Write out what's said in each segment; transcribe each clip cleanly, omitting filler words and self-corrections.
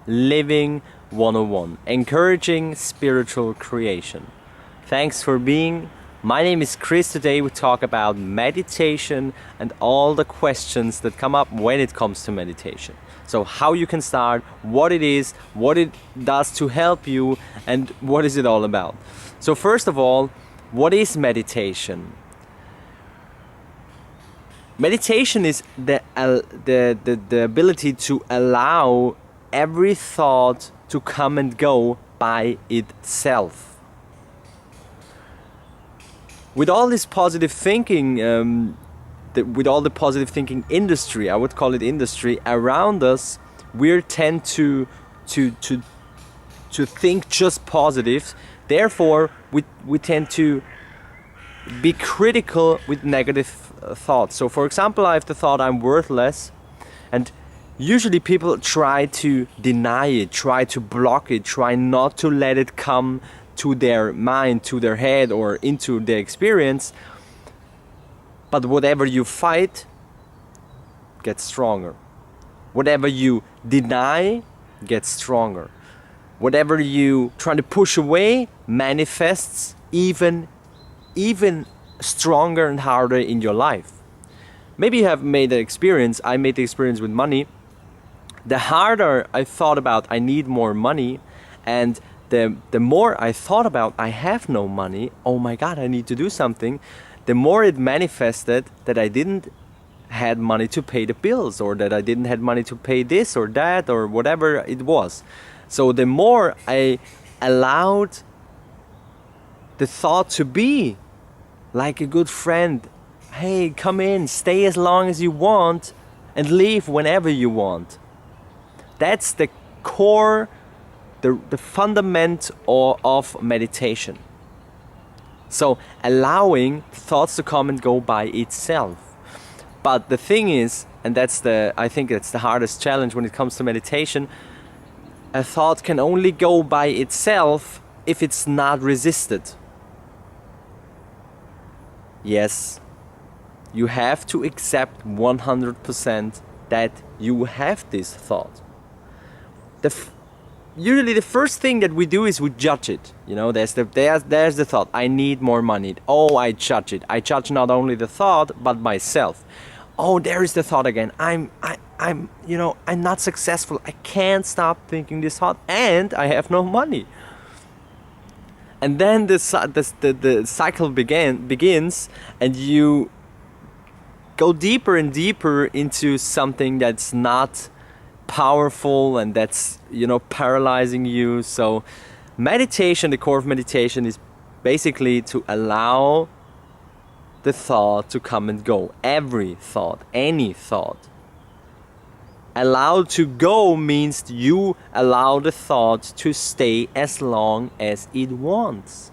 Living 101, encouraging spiritual creation. Thanks for being. My name is Chris. Today we talk about meditation and all the questions that come up when it comes to meditation. So how you can start, what it is, what it does to help you, and what is it all about. So first of all, what is meditation? Meditation is the ability to allow every thought to come and go by itself. With all this positive thinking, with all the positive thinking industry, I would call it industry, around us, we tend to think just positive. Therefore, we tend to be critical with negative thoughts. So for example, I have the thought I'm worthless, and usually people try to deny it, try to block it, try not to let it come to their mind, to their head, or into their experience. But whatever you fight gets stronger. Whatever you deny gets stronger. Whatever you try to push away manifests even stronger and harder in your life. Maybe you have made the experience, I made the experience with money. The harder I thought about I need more money, and the more I thought about I have no money, oh my God, I need to do something, the more it manifested that I didn't had money to pay the bills, or that I didn't have money to pay this or that or whatever it was. So the more I allowed the thought to be like a good friend, hey, come in, stay as long as you want and leave whenever you want. That's the core, the fundament of meditation. So allowing thoughts to come and go by itself. But the thing is, and I think that's the hardest challenge when it comes to meditation, a thought can only go by itself if it's not resisted. Yes, you have to accept 100% that you have this thought. Usually the first thing that we do is we judge it. You know, there's the thought, I need more money. Oh, I judge it. I judge not only the thought, but myself. Oh, there is the thought again. I'm not successful. I can't stop thinking this thought, and I have no money. And then the cycle begins, and you go deeper and deeper into something that's not powerful and that's, paralyzing you. So meditation, the core of meditation is basically to allow the thought to come and go. Every thought, any thought. Allowed to go means you allow the thought to stay as long as it wants.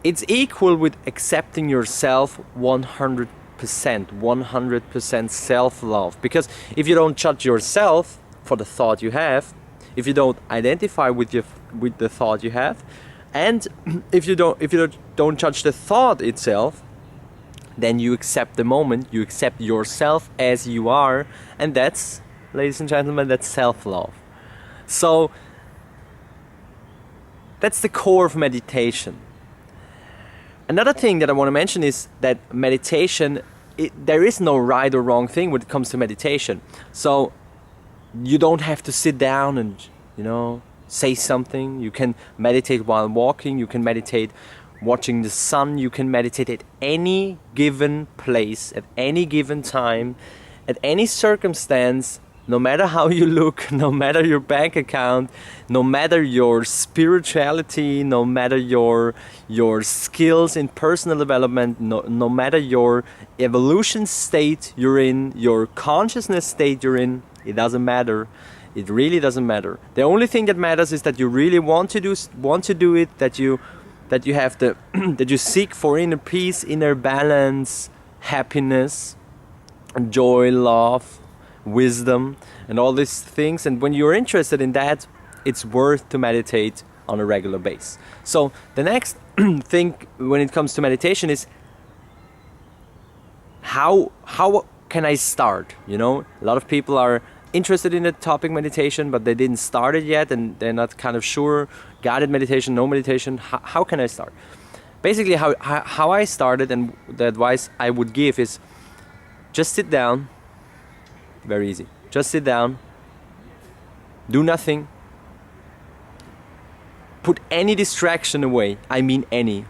It's equal with accepting yourself 100%, 100% self-love. Because if you don't judge yourself for the thought you have, if you don't identify with the thought you have, and if you don't judge the thought itself, then you accept the moment, you accept yourself as you are, and that's, ladies and gentlemen, that's self-love. So that's the core of meditation. Another thing that I want to mention is that meditation, there is no right or wrong thing when it comes to meditation. So you don't have to sit down and, say something. You can meditate while walking, you can meditate watching the sun, you can meditate at any given place, at any given time, at any circumstance, no matter how you look, no matter your bank account, no matter your spirituality, no matter your skills in personal development, no matter your evolution state you're in, your consciousness state you're in, it doesn't matter. It really doesn't matter. The only thing that matters is that you really want to do it, that you have that you seek for inner peace, inner balance, happiness, joy, love, wisdom, and all these things. And when you're interested in that, it's worth to meditate on a regular basis. So the next thing when it comes to meditation is how can I start? A lot of people are interested in the topic meditation, but they didn't start it yet, and they're not kind of sure, guided meditation, no meditation, how can I start? Basically, how I started, and the advice I would give is just sit down. Very easy. Just sit down, do nothing, put any distraction away. I mean any.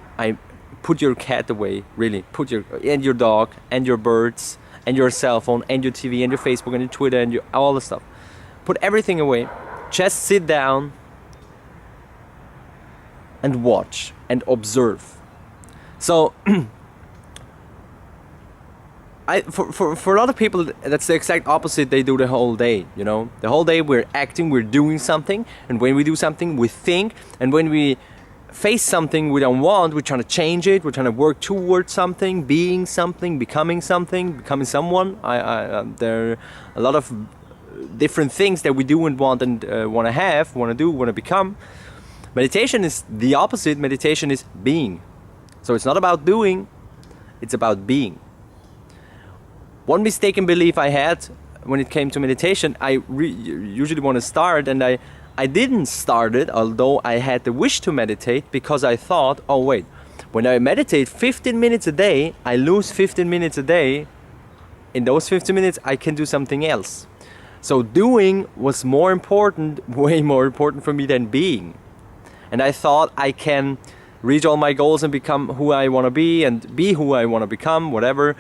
Put your cat away, really. Put your dog and your birds and your cell phone and your TV and your Facebook and your Twitter and all the stuff. Put everything away. Just sit down and watch and observe. So for a lot of people, that's the exact opposite they do the whole day, you know. The whole day we're acting, we're doing something, and when we do something, we think, and when we face something we don't want, we're trying to change it, we're trying to work towards something, being something, becoming someone. There are a lot of different things that we do and want to do, want to become. Meditation is the opposite. Meditation is being. So it's not about doing, it's about being. One mistaken belief I had when it came to meditation, I usually want to start, and I didn't start it, although I had the wish to meditate, because I thought, oh wait, when I meditate 15 minutes a day, I lose 15 minutes a day. In those 15 minutes, I can do something else. So doing was more important, way more important for me than being. And I thought I can reach all my goals and become who I want to be and be who I want to become, whatever,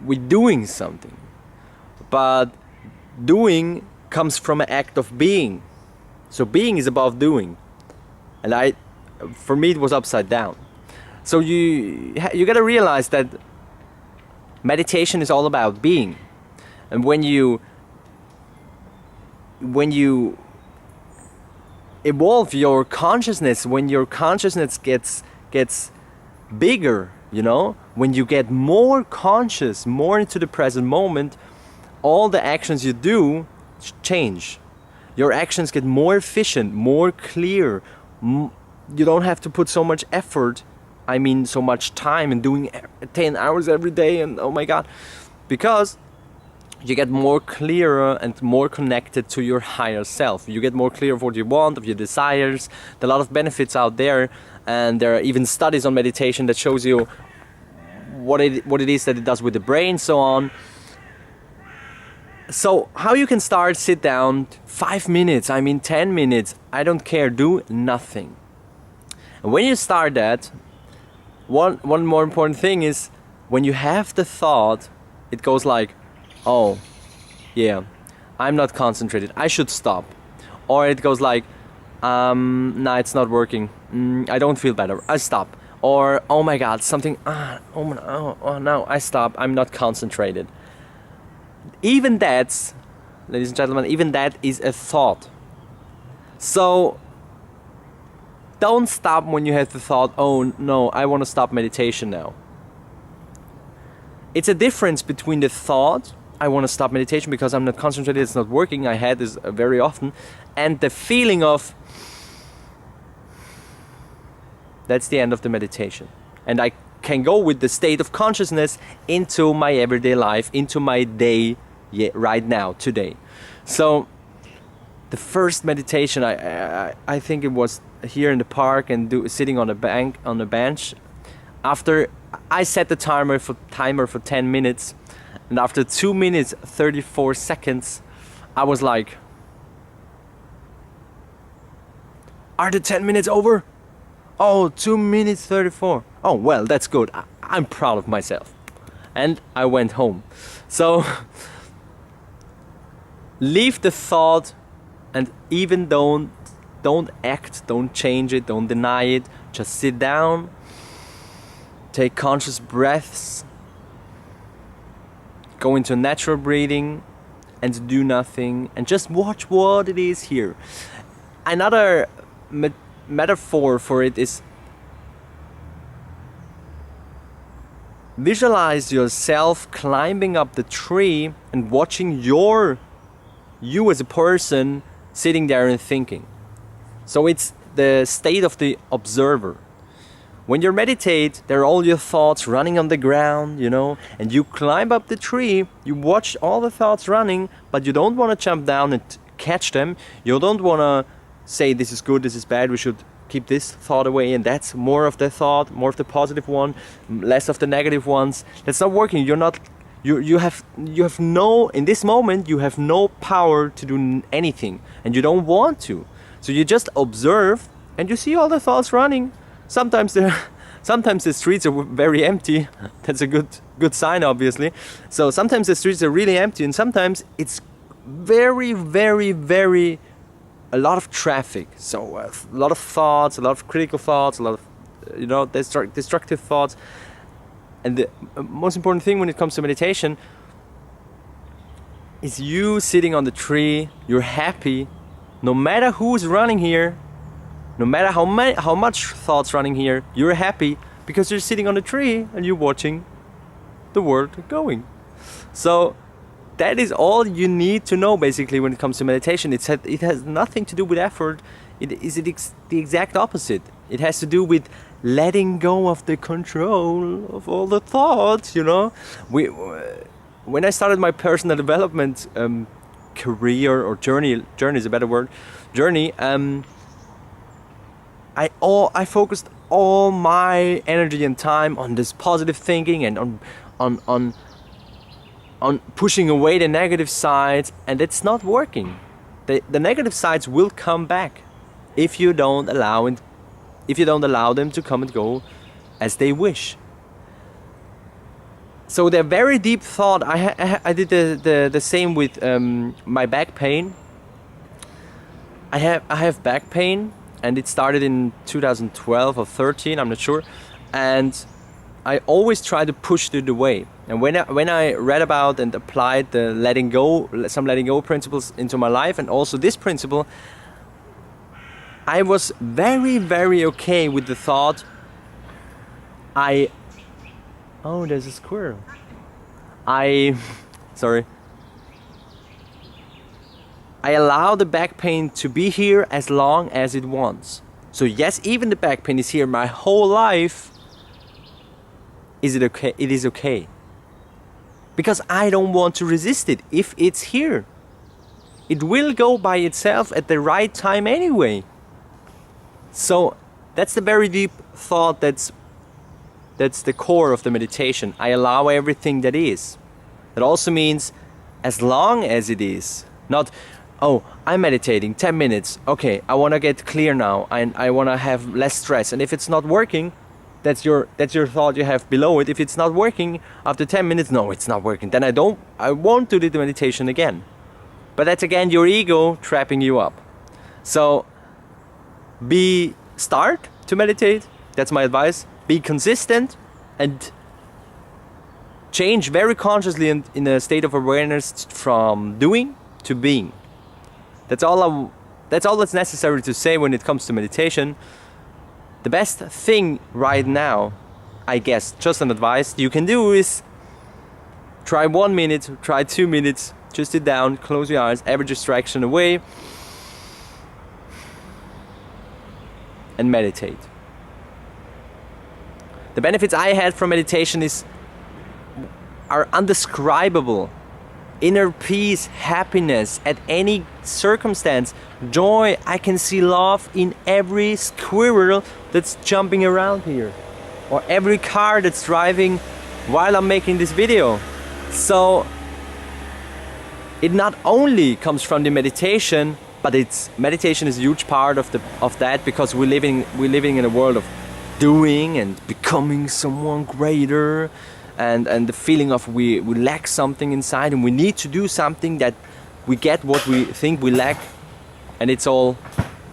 with doing something. But doing comes from an act of being. So being is above doing. And for me, it was upside down. So you got to realize that meditation is all about being. And when you evolve your consciousness, when your consciousness gets bigger, you know, when you get more conscious, more into the present moment, all the actions you do change. Your actions get more efficient, more clear. You don't have to put so much effort, I mean so much time in doing 10 hours every day, and oh my god, because you get more clearer and more connected to your higher self. You get more clear of what you want, of your desires. There are a lot of benefits out there, and there are even studies on meditation that shows you what it is that it does with the brain, so on. So how you can start, sit down, 5 minutes, 10 minutes, I don't care, do nothing. And when you start that, one more important thing is, when you have the thought, it goes like, oh, yeah, I'm not concentrated, I should stop. Or it goes like, nah, it's not working, I don't feel better, I stop. Or, oh my god, something, oh no, I stop, I'm not concentrated. Even that, ladies and gentlemen, even that is a thought. So, don't stop when you have the thought, oh no, I want to stop meditation now. It's a difference between the thought, I want to stop meditation because I'm not concentrated, it's not working, I had this very often, and the feeling of, that's the end of the meditation. And I can go with the state of consciousness into my everyday life, into my day, right now, today. So the first meditation, I think it was here in the park and sitting on a bench. After I set the timer for 10 minutes, and after 2 minutes 34 seconds, I was like, are the 10 minutes over? Oh, 2 minutes 34. Oh, well, that's good. I'm proud of myself. And I went home. So, leave the thought, and even don't act, don't change it, don't deny it. Just sit down, take conscious breaths, go into natural breathing, and do nothing, and just watch what it is here. Another metaphor for it is, visualize yourself climbing up the tree and watching you as a person sitting there and thinking. So it's the state of the observer. when you meditate, there are all your thoughts running on the ground, you know, and you climb up the tree, you watch all the thoughts running, but you don't want to jump down and catch them. You don't want to say this is good, this is bad, we should keep this thought away, and that's more of the thought, more of the positive one, less of the negative ones. That's not working. You have no, in this moment you have no power to do anything, and you don't want to. So you just observe and you see all the thoughts running. Sometimes the streets are very empty. That's a good sign, obviously. So sometimes the streets are really empty, and sometimes it's very, very, very a lot of traffic. So a lot of thoughts, a lot of critical thoughts, a lot of destructive thoughts. And the most important thing when it comes to meditation is you sitting on the tree. You're happy, no matter who's running here, no matter how much thoughts running here. You're happy because you're sitting on a tree and you're watching the world going. So that is all you need to know basically when it comes to meditation. It has nothing to do with effort. It is the exact opposite. It has to do with letting go of the control of all the thoughts, you know. When I started my personal development career or journey is a better word, I focused all my energy and time on this positive thinking and on pushing away the negative sides, and it's not working. The negative sides will come back if you don't allow them to come and go as they wish. So they're very deep thought. I did the same with my back pain. I have back pain, and it started in 2012 or 13, I'm not sure, and I always try to push it away. And when I read about and applied some letting go principles into my life, and also this principle, I was very, very okay with the thought. Oh, there's a squirrel. Sorry. I allow the back pain to be here as long as it wants. So yes, even the back pain is here my whole life. Is it okay? It is okay. Because I don't want to resist it. If it's here, it will go by itself at the right time anyway. So that's the very deep thought. That's the core of the meditation. I allow everything that is. That also means as long as it is. Not, oh, I'm meditating 10 minutes. Okay, I want to get clear now, and I want to have less stress. And if it's not working, that's your thought you have below it. If it's not working after 10 minutes, no, it's not working. Then I won't do the meditation again. But that's again your ego trapping you up. So start to meditate. That's my advice. Be consistent and change very consciously in a state of awareness from doing to being. That's all that's necessary to say when it comes to meditation. The best thing right now, I guess, just an advice you can do is try 1 minute, try 2 minutes, just sit down, close your eyes, every distraction away, and meditate. The benefits I had from meditation are undescribable. Inner peace, happiness at any circumstance, joy. I can see love in every squirrel that's jumping around here, or every car that's driving while I'm making this video. So it not only comes from the meditation, but meditation is a huge part of that, because we're living in a world of doing and becoming someone greater. And the feeling of we lack something inside, and we need to do something that we get what we think we lack, and it's all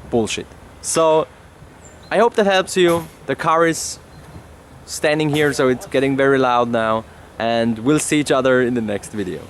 bullshit. So I hope that helps you. The car is standing here, so it's getting very loud now, and we'll see each other in the next video.